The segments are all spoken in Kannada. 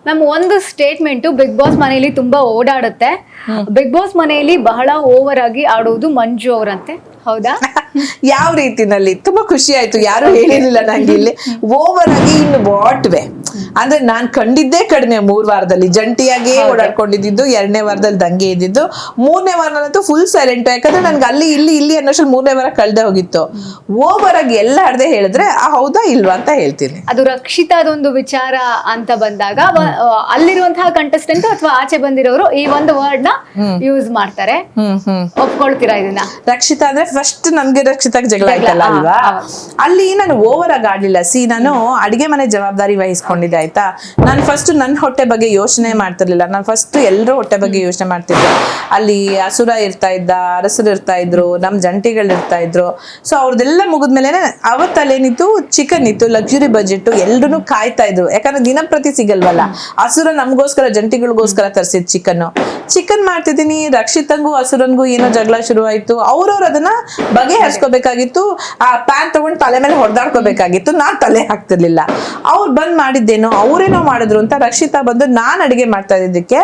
ಮ್ಯಾಮ್ ಒಂದು ಸ್ಟೇಟ್ಮೆಂಟ್ ಬಿಗ್ ಬಾಸ್ ಮನೆಯಲ್ಲಿ ತುಂಬಾ ಓಡಾಡುತ್ತೆ. ಬಿಗ್ ಬಾಸ್ ಮನೆಯಲ್ಲಿ ಬಹಳ ಓವರ್ ಆಗಿ ಆಡುವುದು ಮಂಜು ಅವರಂತೆ, ಹೌದಾ? ಯಾವ ರೀತಿನಲ್ಲಿ? ತುಂಬಾ ಖುಷಿ ಆಯ್ತು, ಯಾರು ಹೇಳಿರ್ಲಿಲ್ಲ ನಂಗೆ ಇಲ್ಲಿ ಓವರ್ ಆಗಿ. ಇನ್ನು ವಾಟ್ ವೇ ಅಂದ್ರೆ ನಾನ್ ಕಂಡಿದ್ದೇ ಕಡಿಮೆ 3 ವಾರದಲ್ಲಿ ಜಂಟಿಯಾಗಿ ಓಡಾಡ್ಕೊಂಡಿದ್ದು, 2ನೇ ವಾರದಲ್ಲಿ ದಂಗೆ ಇದ್ದಿದ್ದು, 3ನೇ ವಾರನಂತೂ ಫುಲ್ ಸೈಲೆಂಟ್. ಯಾಕಂದ್ರೆ ನನ್ಗೆ ಅಲ್ಲಿ ಇಲ್ಲಿ ಅನ್ನೋಷ್ಟು 3ನೇ ವಾರ ಕಳ್ದೆ ಹೋಗಿತ್ತು. ಓವರ್ ಆಗಿ ಎಲ್ಲ ಅರ್ಧೆ ಹೇಳಿದ್ರೆ ಹೌದಾ ಇಲ್ವಾ ಅಂತ ಹೇಳ್ತೀನಿ. ಅದು ರಕ್ಷಿತಾದೊಂದು ವಿಚಾರ ಅಂತ ಬಂದಾಗ ಅಲ್ಲಿರುವಂತಹ ಕಂಟೆಸ್ಟೆಂಟ್ ಅಥವಾ ಆಚೆ ಬಂದಿರೋರು ಈ ಒಂದು ವರ್ಡ್ ನ ಯೂಸ್ ಮಾಡ್ತಾರೆ. ಒಪ್ಕೊಳ್ತೀರಾ ಇದನ್ನ? ರಕ್ಷಿತಾ ಅಂದ್ರೆ ಫಸ್ಟ್ ನಮ್ಗೆ ರಕ್ಷಿತಾಗ್ ಜಗಳ ಆಯ್ತಲ್ಲ ಅಲ್ವಾ, ಅಲ್ಲಿ ನಾನು ಓವರ್ ಆಗಿ ಆಡ್ಲಿಲ್ಲ. ನಾನು ಅಡಿಗೆ ಮನೆ ಜವಾಬ್ದಾರಿ ವಹಿಸ್ಕೊಂಡಿದ್ದೆ ಆಯ್ತಾ. ನಾನು ಫಸ್ಟ್ ನನ್ನ ಹೊಟ್ಟೆ ಬಗ್ಗೆ ಯೋಚನೆ ಮಾಡ್ತಿರ್ಲಿಲ್ಲ. ನಾನು ಫಸ್ಟ್ ಎಲ್ಲರೂ ಹೊಟ್ಟೆ ಬಗ್ಗೆ ಯೋಚನೆ ಮಾಡ್ತಿದ್ದೆ. ಅಲ್ಲಿ ಅಸುರ ಇರ್ತಾ ಇದ್ದ, ಅರಸರು ಇರ್ತಾ ಇದ್ರು, ನಮ್ ಜಂಟಿಗಳು ಇರ್ತಾ ಇದ್ರು. ಸೊ ಅವ್ರದ್ದೆಲ್ಲ ಮುಗಿದ್ಮೇಲೆ ಅವತ್ತಲ್ಲೇನಿತ್ತು, ಚಿಕನ್ ಇತ್ತು, ಲಕ್ಸುರಿ ಬಜೆಟ್, ಎಲ್ರು ಕಾಯ್ತಾ ಇದ್ರು. ಯಾಕಂದ್ರೆ ದಿನಪ್ರತಿ ಸಿಗಲ್ವಲ್ಲ. ಅಸುರ ನಮ್ಗೋಸ್ಕರ, ಜಂಟಿಗಳಿಗೋಸ್ಕರ ತರಿಸಿದ್ ಚಿಕನ್ ಮಾಡ್ತಿದ್ದೀನಿ. ರಕ್ಷಿತಂಗೂ ಅಸುರನ್ಗೂ ಏನೋ ಜಗಳ ಶುರು ಆಯ್ತು. ಅವ್ರವ್ರು ಅದನ್ನ ಬಗೆಹರಿಸ್ಕೋಬೇಕಾಗಿತ್ತು. ಆ ಪ್ಯಾನ್ ತಗೊಂಡು ತಲೆ ಮೇಲೆ ಹೊಡೆದಾಡ್ಕೋಬೇಕಾಗಿತ್ತು. ನಾನ್ ತಲೆ ಹಾಕ್ತಿರ್ಲಿಲ್ಲ. ಅವ್ರು ಬಂದ್ ಮಾಡಿದ್ದೇನೋ, ಅವ್ರೇನೋ ಮಾಡಿದ್ರು ಅಂತ ರಕ್ಷಿತಾ ಬಂದು ನಾನ್ ಅಡಿಗೆ ಮಾಡ್ತಾ ಇದ್ದಕ್ಕೆ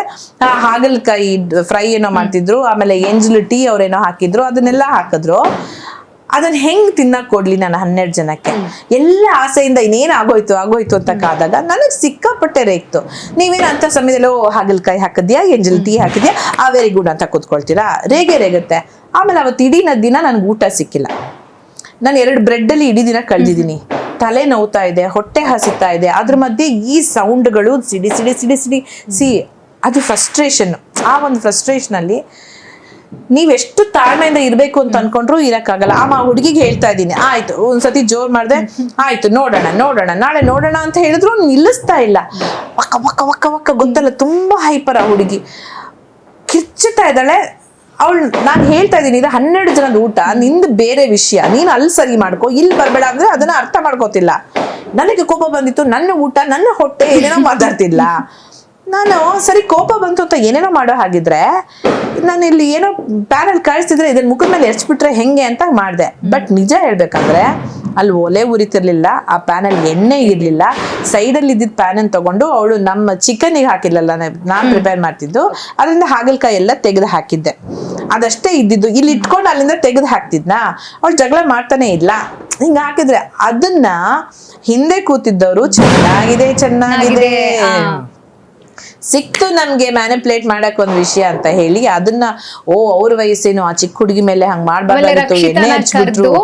ಹಾಗಲಕಾಯಿ ಫ್ರೈ ಏನೋ ಮಾಡ್ತಿದ್ರು. ಆಮೇಲೆ ಎಂಜಲು ಟೀ ಅವ್ರೇನೋ ಹಾಕಿದ್ರು, ಅದನ್ನೆಲ್ಲ ಹಾಕಿದ್ರು. ಅದನ್ನ ಹೆಂಗ್ ತಿನ್ನಕ್ ಕೊಡ್ಲಿ ನಾನು 12 ಜನಕ್ಕೆ? ಎಲ್ಲ ಆಸೆಯಿಂದ ಇನ್ನೇನ್ ಆಗೋಯ್ತು ಅಂತ ಕಾದಾಗ ನನಗ್ ಸಿಕ್ಕಾಪಟ್ಟೆ ರೇಗ್ತು. ನೀವೇನ ಅಂತ ಸಮಯದಲ್ಲಿ ಹಾಗಲಕಾಯಿ ಹಾಕಿದ್ಯಾ, ಎಂಜಲ್ ಟೀ ಹಾಕಿದ್ಯಾ, ವೆರಿ ಗುಡ್ ಅಂತ ಕೂತ್ಕೊಳ್ತೀರಾ? ರೇಗುತ್ತೆ. ಆಮೇಲೆ ಅವತ್ತು ಇಡೀ ದಿನ ನನ್ಗೆ ಊಟ ಸಿಕ್ಕಿಲ್ಲ. ನಾನು 2 ಬ್ರೆಡ್ ಅಲ್ಲಿ ಇಡೀ ದಿನ ಕಳ್ದಿದ್ದೀನಿ. ತಲೆ ನೋವ್ತಾ ಇದೆ, ಹೊಟ್ಟೆ ಹಸಿತಾ ಇದೆ. ಅದ್ರ ಮಧ್ಯೆ ಈ ಸೌಂಡ್ಗಳು ಸಿಡಿ ಅದು ಫ್ರಸ್ಟ್ರೇಷನ್. ಆ ಒಂದು ಫ್ರಸ್ಟ್ರೇಷನ್ ಅಲ್ಲಿ ನೀವೆಷ್ಟು ತಾಳ್ಮೆಯಿಂದ ಇರ್ಬೇಕು ಅಂತ ಅನ್ಕೊಂಡ್ರು ಇರಕ್ಕಾಗಲ್ಲ. ಹುಡುಗಿಗೆ ಹೇಳ್ತಾ ಇದ್ದೀನಿ, ಆಯ್ತು ಒಂದ್ಸತಿ ಜೋರ್ ಮಾಡ್ದೆ, ಆಯ್ತು ನೋಡೋಣ ನಾಳೆ ನೋಡೋಣ ಅಂತ ಹೇಳಿದ್ರು ನಿಲ್ಲಿಸ್ತಾ ಇಲ್ಲ. ವಕ್ಕ ಗೊತ್ತಲ್ಲ, ತುಂಬಾ ಹೈಪರ್. ಆ ಹುಡುಗಿ ಕಿರ್ಚುತ್ತಾ ಇದ್ದಾಳೆ. ನಾನು ಹೇಳ್ತಾ ಇದ್ದೀನಿ, ಇದು 12 ಜನದ ಊಟ, ನಿಂದು ಬೇರೆ ವಿಷಯ, ನೀನು ಅಲ್ಲಿ ಸರಿ ಮಾಡ್ಕೋ, ಇಲ್ಲಿ ಬರ್ಬೇಡ ಅಂದ್ರೆ ಅದನ್ನ ಅರ್ಥ ಮಾಡ್ಕೋತಿಲ್ಲ. ನನಗೆ ಕೋಪ ಬಂದಿತ್ತು, ನನ್ನ ಊಟ, ನನ್ನ ಹೊಟ್ಟೆ, ಏನೇನೋ ಮಾತಾಡ್ತಿಲ್ಲ. ನಾನು ಸರಿ ಕೋಪ ಬಂತು ಅಂತ ಏನೇನೋ ಮಾಡೋ ಹಾಗಿದ್ರೆ ನಾನು ಇಲ್ಲಿ ಏನೋ ಪ್ಯಾನಲ್ ಕಾಯಿಸ್ತಿದ್ರೆ ಇದನ್ನ ಮುಖದ ಮೇಲೆ ಎರ್ಚ್ಬಿಟ್ರೆ ಹೆಂಗೆ ಅಂತ ಮಾಡಿದೆ. ಬಟ್ ನಿಜ ಹೇಳ್ಬೇಕಂದ್ರೆ ಅಲ್ಲಿ ಒಲೆ ಉರಿತಿರ್ಲಿಲ್ಲ, ಆ ಪ್ಯಾನಲ್ಲಿ ಎಣ್ಣೆ ಇರ್ಲಿಲ್ಲ. ಸೈಡಲ್ಲಿ ಇದ್ದಿದ್ದ ಪ್ಯಾನ್ ತಗೊಂಡು ಅವಳು ನಮ್ಮ ಚಿಕನ್ಗೆ ಹಾಕಿಲ್ಲಲ್ಲ, ನಾನ್ ಪ್ರಿಪೇರ್ ಮಾಡ್ತಿದ್ದು, ಅದರಿಂದ ಹಾಗಲಕಾಯಿ ಎಲ್ಲ ತೆಗೆದು ಹಾಕಿದ್ದೆ. ಅದಷ್ಟೇ ಇದ್ದಿದ್ದು. ಇಲ್ಲಿ ಇಟ್ಕೊಂಡು ಅಲ್ಲಿಂದ ತೆಗೆದು ಹಾಕ್ತಿದ್ನಾ, ಅವಳು ಜಗಳ ಮಾಡ್ತಾನೆ ಇಲ್ಲ. ಹಿಂಗ ಹಾಕಿದ್ರೆ ಅದನ್ನ ಹಿಂದೆ ಕೂತಿದ್ದವರು ಚೆನ್ನಾಗಿದೆ ಸಿಕ್ತು ನಮ್ಗೆ ಮ್ಯಾನಿಪ್ಯುಲೇಟ್ ಮಾಡಕ್ ಒಂದ್ ವಿಷಯ ಅಂತ ಹೇಳಿ ಅದನ್ನ ಅವ್ರ ವಯಸ್ಸೇನು, ಆ ಚಿಕ್ಕ ಹುಡುಗಿ ಮೇಲೆ ಹಂಗ್ ಮಾಡ್ಬಾರ್ದಾಗಿತ್ತು, ಎಣ್ಣೆ ಹಚ್ಬಿಟ್ರು.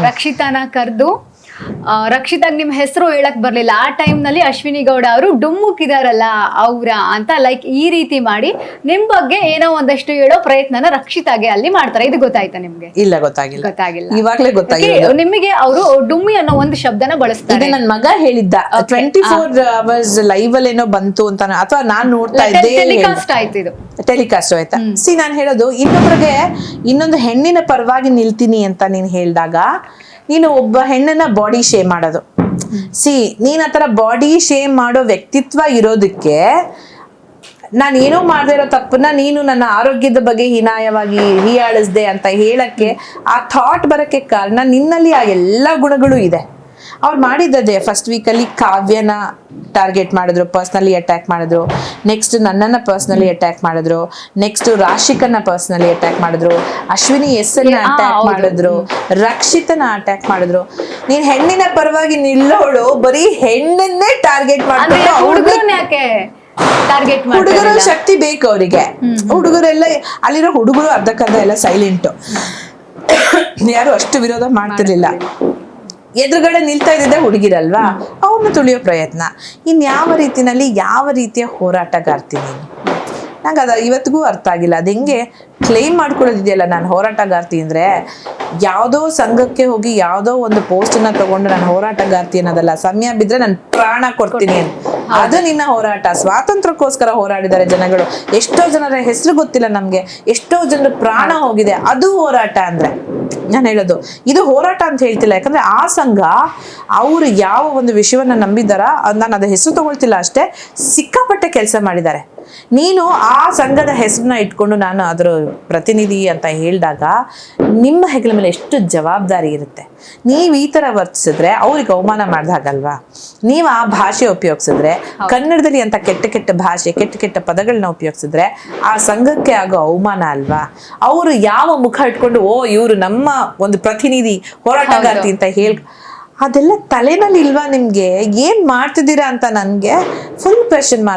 ರಕ್ಷಿತಾನ ಕರ್ದು ರಕ್ಷಿತಾಗ್ ನಿಮ್ ಹೆಸರು ಹೇಳಕ್ ಬರ್ಲಿಲ್ಲ. ಆ ಟೈಮ್ ನಲ್ಲಿ ಅಶ್ವಿನಿ ಗೌಡ ಅವರು ಡುಮ್ಮುಕ್ಕಿದಾರಲ್ಲ ಅವ್ರ ಅಂತ ಲೈಕ್ ಈ ರೀತಿ ಮಾಡಿ ನಿಮ್ ಬಗ್ಗೆ ಏನೋ ಒಂದಷ್ಟು ಹೇಳೋ ಪ್ರಯತ್ನನ ರಕ್ಷಿತಾಗೆ ಅಲ್ಲಿ ಮಾಡ್ತಾರೆ. ಇದು ಗೊತ್ತಾಯ್ತಾ ನಿಮ್ಗೆ? ಇಲ್ಲ, ಗೊತ್ತಾಗಿಲ್ಲ. ಇವಾಗ್ಲೇ ಗೊತ್ತಾಗಿಲ್ಲ ನಿಮಗೆ. ಅವರು ಡುಮ್ಮಿ ಅನ್ನೋ ಒಂದು ಶಬ್ದನ ಬಳಸ್ತಾರೆ. ನನ್ ಮಗ ಹೇಳಿದ್ದ 24 hours ಲೈವ್ ಅಲ್ಲಿ ಏನೋ ಬಂತು ಅಂತ, ಅಥವಾ ನಾನ್ ನೋಡ್ತಾ ಇದ್ದೆ. ಟೆಲಿಕಾಸ್ಟ್ ಆಯ್ತಾ? ನಾನ್ ಹೇಳೋದು, ಇನ್ನೊಂದು ಹೆಣ್ಣಿನ ಪರವಾಗಿ ನಿಲ್ತೀನಿ ಅಂತ ನೀನ್ ಹೇಳ್ದಾಗ ನೀನು ಒಬ್ಬ ಹೆಣ್ಣನ್ನ ಬಾಡಿ ಶೇಮ್ ಮಾಡೋದು. ನೀನ್ ಆತರ ಬಾಡಿ ಶೇಮ್ ಮಾಡೋ ವ್ಯಕ್ತಿತ್ವ ಇರೋದಕ್ಕೆ, ನಾನು ಏನೋ ಮಾಡದೇ ಇರೋ ತಪ್ಪನ್ನ ನೀನು ನನ್ನ ಆರೋಗ್ಯದ ಬಗ್ಗೆ ಹೀನಾಯವಾಗಿ ಹೀಯಾಳಿಸ್ದೆ ಅಂತ ಹೇಳಕ್ಕೆ, ಆ ಥಾಟ್ ಬರಕ್ಕೆ ಕಾರಣ ನಿನ್ನಲ್ಲಿ ಆ ಎಲ್ಲಾ ಗುಣಗಳು ಇದೆ. ಅವ್ರು ಮಾಡಿದ್ದದೆ. ಫಸ್ಟ್ ವೀಕಲ್ಲಿ ಕಾವ್ಯನ ಟಾರ್ಗೆಟ್ ಮಾಡಿದ್ರು, ಪರ್ಸ್ನಲಿ ಅಟ್ಯಾಕ್ ಮಾಡಿದ್ರು. ನೆಕ್ಸ್ಟ್ ನನ್ನನ್ನ ಪರ್ಸ್ನಲಿ ಅಟ್ಯಾಕ್ ಮಾಡಿದ್ರು. ನೆಕ್ಸ್ಟ್ ರಾಶಿಕನ್ನ ಪರ್ಸ್ನಲಿ ಅಟ್ಯಾಕ್ ಮಾಡಿದ್ರು. ಅಶ್ವಿನಿ ಅನ್ನ ಅಟ್ಯಾಕ್ ಮಾಡಿದ್ರು. ರಕ್ಷಿತನ ಅಟ್ಯಾಕ್ ಮಾಡಿದ್ರು. ನೀನ್ ಹೆಣ್ಣಿನ ಪರವಾಗಿ ನಿಲ್ಲೋಳು ಬರೀ ಹೆಣ್ಣನ್ನೇ ಟಾರ್ಗೆಟ್ ಮಾಡಿದ್ರು. ಹುಡುಗರ ಶಕ್ತಿ ಬೇಕು ಅವರಿಗೆ. ಹುಡುಗರೆಲ್ಲ ಅಲ್ಲಿರೋ ಹುಡುಗರು ಅರ್ಧಕ್ಕರ್ಧ ಎಲ್ಲ ಸೈಲೆಂಟ್, ಯಾರು ಅಷ್ಟು ವಿರೋಧ ಮಾಡ್ತಿರ್ಲಿಲ್ಲ. ಎದುರುಗಡೆ ನಿಲ್ತಾ ಇದ್ದಿದ್ದೆ ಹುಡುಗಿರಲ್ವಾ, ಅವ್ರನ್ನ ತುಳಿಯೋ ಪ್ರಯತ್ನ. ಇನ್ಯಾವ ರೀತಿನಲ್ಲಿ, ಯಾವ ರೀತಿಯ ಹೋರಾಟಗಾರ್ತಿ ನೀನು? ನಂಗೆ ಅದು ಇವತ್ತಿಗೂ ಅರ್ಥ ಆಗಿಲ್ಲ. ಅದು ಹೆಂಗೆ ಕ್ಲೈಮ್ ಮಾಡ್ಕೊಳ್ಳೋದಿದೆಯಲ್ಲ, ನಾನು ಹೋರಾಟಗಾರ್ತಿ ಅಂದ್ರೆ ಯಾವುದೋ ಸಂಘಕ್ಕೆ ಹೋಗಿ ಯಾವುದೋ ಒಂದು ಪೋಸ್ಟನ್ನ ತಗೊಂಡು ನಾನು ಹೋರಾಟಗಾರ್ತಿ ಅನ್ನೋದಲ್ಲ. ಸಮಯ ಬಿದ್ರೆ ನಾನು ಪ್ರಾಣ ಕೊಡ್ತೀನಿ ಅಂತ. ಅದು ನಿನ್ನ ಹೋರಾಟ. ಸ್ವಾತಂತ್ರ್ಯಕ್ಕೋಸ್ಕರ ಹೋರಾಡಿದ್ದಾರೆ ಜನಗಳು. ಎಷ್ಟೋ ಜನರ ಹೆಸರು ಗೊತ್ತಿಲ್ಲ ನಮ್ಗೆ, ಎಷ್ಟೋ ಜನರ ಪ್ರಾಣ ಹೋಗಿದೆ. ಅದು ಹೋರಾಟ ಅಂದ್ರೆ ನಾನು ಹೇಳೋದು. ಇದು ಹೋರಾಟ ಅಂತ ಹೇಳ್ತಿಲ್ಲ, ಯಾಕಂದ್ರೆ ಆ ಸಂಘ ಅವ್ರು ಯಾವ ಒಂದು ವಿಷಯವನ್ನ ನಂಬಿದಾರ, ನಾನು ಅದ ಹೆಸರು ತಗೊಳ್ತಿಲ್ಲ ಅಷ್ಟೇ, ಸಿಕ್ಕಾಪಟ್ಟೆ ಕೆಲಸ ಮಾಡಿದ್ದಾರೆ. ನೀನು ಆ ಸಂಘದ ಹೆಸರನ್ನ ಇಟ್ಕೊಂಡು ನಾನು ಅದರ ಪ್ರತಿನಿಧಿ ಅಂತ ಹೇಳಿದಾಗ ನಿಮ್ಮ ಹೆಗಲ ಮೇಲೆ ಎಷ್ಟು ಜವಾಬ್ದಾರಿ ಇರುತ್ತೆ. ನೀವು ಈ ತರ ವರ್ತಿಸಿದ್ರೆ ಅವ್ರಿಗೆ ಅವಮಾನ ಮಾಡ್ದಾಗಲ್ವಾ? ನೀವು ಆ ಭಾಷೆ ಉಪಯೋಗಿಸಿದ್ರೆ, ಕನ್ನಡದಲ್ಲಿ ಅಂತ ಕೆಟ್ಟ ಕೆಟ್ಟ ಭಾಷೆ, ಕೆಟ್ಟ ಕೆಟ್ಟ ಪದಗಳನ್ನ ಉಪಯೋಗಿಸಿದ್ರೆ ಆ ಸಂಘಕ್ಕೆ ಆಗೋ ಅವಮಾನ ಅಲ್ವಾ? ಅವರು ಯಾವ ಮುಖ ಇಟ್ಕೊಂಡು ಓ ಇವರು ನಮ್ಮ ಒಂದು ಪ್ರತಿನಿಧಿ, ಹೋರಾಟಗಾರ್ತಿ ಅಂತ ಹೇಳಿ, ಅದೆಲ್ಲ ತಲೆನಲ್ಲಿ ಇಲ್ವಾ ನಿಮ್ಗೆ? ಏನ್ ಮಾಡ್ತಿದ್ದೀರಾ ಅಂತ ನನ್ಗೆ ಫುಲ್ ಕ್ವೆಶ್ಚನ್ ಮಾರ್ಕ್.